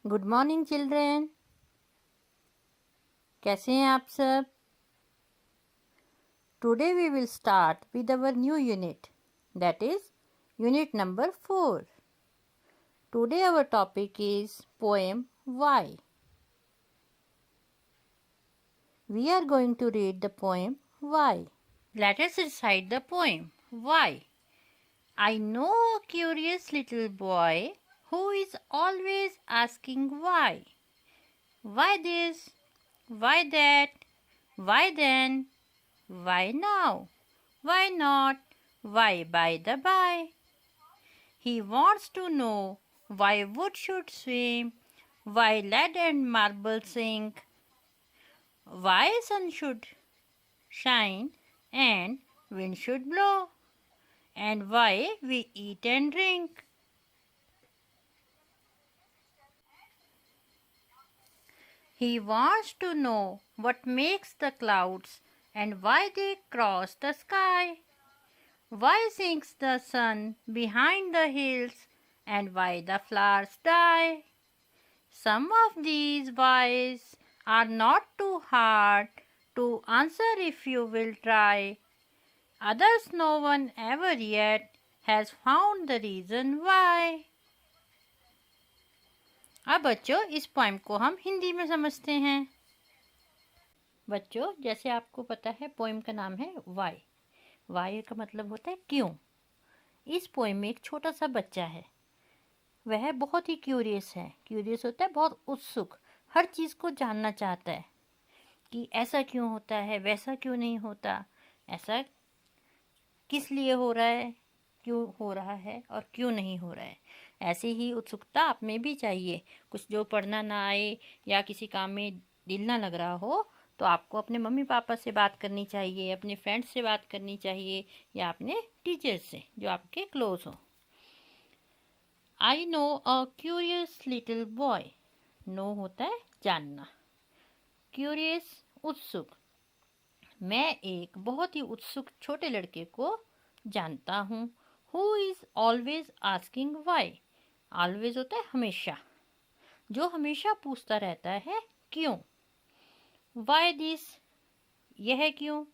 Good morning children. कैसे हैं आप सब? Today we will start with our new unit, that is unit number 4. Today our topic is poem why. We are going to read the poem Why. Let us recite the poem Why. I know a curious little boy who is always asking why. Why this? Why that? Why then? Why now? Why not? Why by the by? He wants to know why wood should swim, why lead and marble sink, why sun should shine and wind should blow, and why we eat and drink. He wants to know what makes the clouds and why they cross the sky. Why sinks the sun behind the hills and why the flowers die? Some of these whys are not too hard to answer if you will try. Others no one ever yet has found the reason why. अब बच्चों इस poem को हम हिंदी में समझते हैं। बच्चों जैसे आपको पता है पोएम का नाम है वाई। वाई का मतलब होता है क्यों। इस पोएम में एक छोटा सा बच्चा है, वह बहुत ही क्यूरियस है। क्यूरियस होता है बहुत उत्सुक, हर चीज़ को जानना चाहता है कि ऐसा क्यों होता है, वैसा क्यों नहीं होता, ऐसा किस लिए हो रहा है, क्यों हो रहा है और क्यों नहीं हो रहा है। ऐसी ही उत्सुकता आप में भी चाहिए। कुछ जो पढ़ना ना आए या किसी काम में दिल ना लग रहा हो तो आपको अपने मम्मी पापा से बात करनी चाहिए, अपने फ्रेंड्स से बात करनी चाहिए या अपने टीचर्स से जो आपके क्लोज हो। I know a curious little boy. Know होता है जानना, क्यूरियस उत्सुक। मैं एक बहुत ही उत्सुक छोटे लड़के को जानता हूँ। Who is always asking why. Always होता है हमेशा, जो हमेशा पूछता रहता है क्यों। वाई दिस, यह क्यों।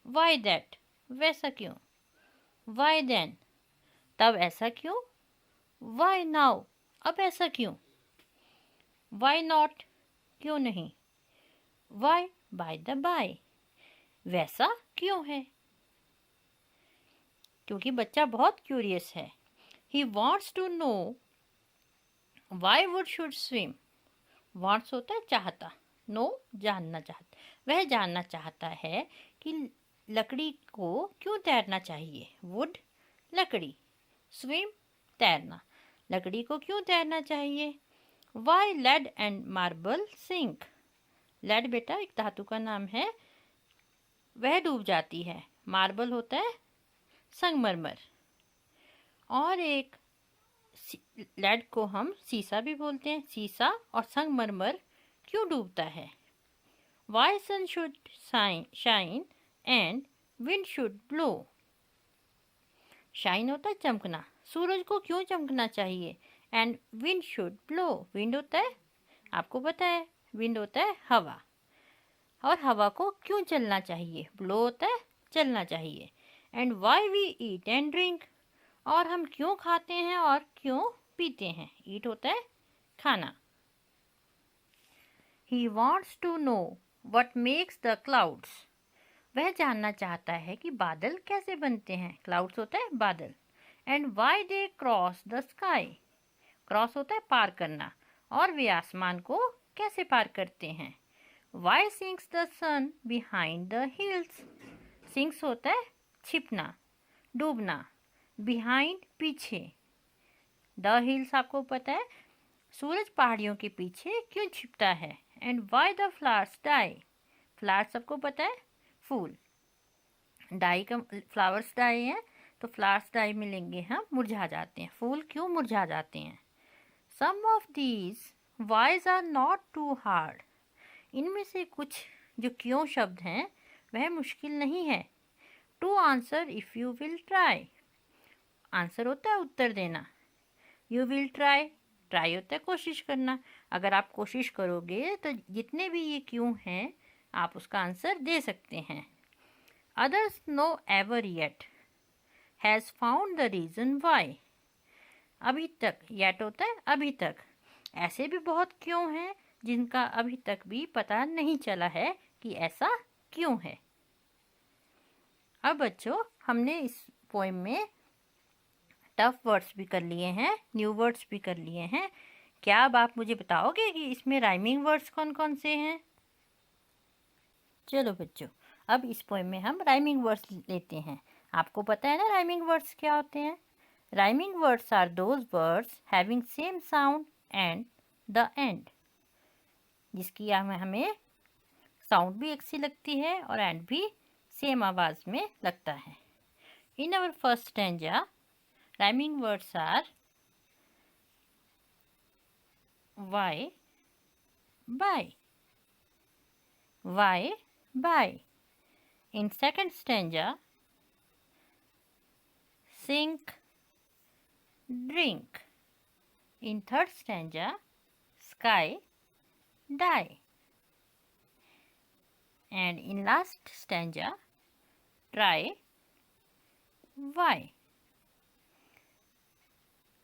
वाई दैट, वैसा क्यों। वाई देन, तब ऐसा क्यों। वाई नाउ, अब ऐसा क्यों। वाई नॉट, क्यों नहीं। वाई बाय द बाय, वैसा क्यों है। क्योंकि बच्चा बहुत क्यूरियस है। He wants to know why wood should swim. Wants होता है चाहता, नो जानना चाहता। वह जानना चाहता है कि लकड़ी को क्यों तैरना चाहिए। वुड लकड़ी, स्विम तैरना, लकड़ी को क्यों तैरना चाहिए। Why lead and marble sink. Lead बेटा एक धातु का नाम है, वह डूब जाती है। मार्बल होता है संगमरमर, और एक लेड को हम सीसा भी बोलते हैं। सीसा और संगमरमर क्यों डूबता है। Why sun should shine and wind should blow. Shine होता है चमकना, सूरज को क्यों चमकना चाहिए। And wind should blow, wind होता है आपको पता है, विंड होता है हवा, और हवा को क्यों चलना चाहिए। ब्लो होता है चलना चाहिए। And why we eat and drink, और हम क्यों खाते हैं और क्यों पीते हैं। ईट होता है खाना। He wants to know what makes the clouds. वह जानना चाहता है कि बादल कैसे बनते हैं। क्लाउड्स होता है बादल। And why they cross the sky. Cross होता है पार करना, और वे आसमान को कैसे पार करते हैं। Why sinks the sun behind the hills. Sinks होता है छिपना, डूबना। बिहाइंड पीछे। द हिल्स आपको पता है सूरज पहाड़ियों के पीछे क्यों छिपता है। And why the flowers die. Flowers सबको पता है फूल, डाई का फ्लावर्स डाई है तो फ्लावर्स डाई मिलेंगे हम मुरझा जाते हैं। फूल क्यों मुरझा जाते हैं। Some of these ways are not too hard. इनमें से कुछ जो क्यों शब्द हैं वह मुश्किल नहीं है। To answer if you will try. Answer होता है उत्तर देना। यू विल ट्राई, ट्राई होता है कोशिश करना। अगर आप कोशिश करोगे तो जितने भी ये क्यों हैं आप उसका आंसर दे सकते हैं। Others know ever yet has found the reason why. अभी तक, येट होता है अभी तक। ऐसे भी बहुत क्यों हैं जिनका अभी तक भी पता नहीं चला है कि ऐसा क्यों है। अब बच्चों, हमने इस पोएम में टफ वर्ड्स भी कर लिए हैं, न्यू वर्ड्स भी कर लिए हैं। क्या अब आप मुझे बताओगे कि इसमें राइमिंग वर्ड्स कौन कौन से हैं? चलो बच्चों, अब इस पोएम में हम राइमिंग वर्ड्स लेते हैं। आपको पता है ना राइमिंग वर्ड्स क्या होते हैं? Rhyming words are those words having same sound and the end, जिसकी हमें साउंड भी एक सी लगती है और एंड भी सेम आवाज में लगता है। In our first stanza rhyming words are why, by, why, by. In second stanza, sink, drink. In third stanza, sky, die. And in last stanza, try, why.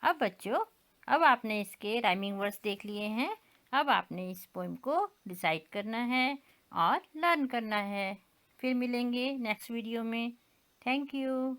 अब बच्चों, अब आपने इसके राइमिंग वर्ड्स देख लिए हैं। अब आपने इस पोएम को डिसाइड करना है और लर्न करना है। फिर मिलेंगे नेक्स्ट वीडियो में। Thank you.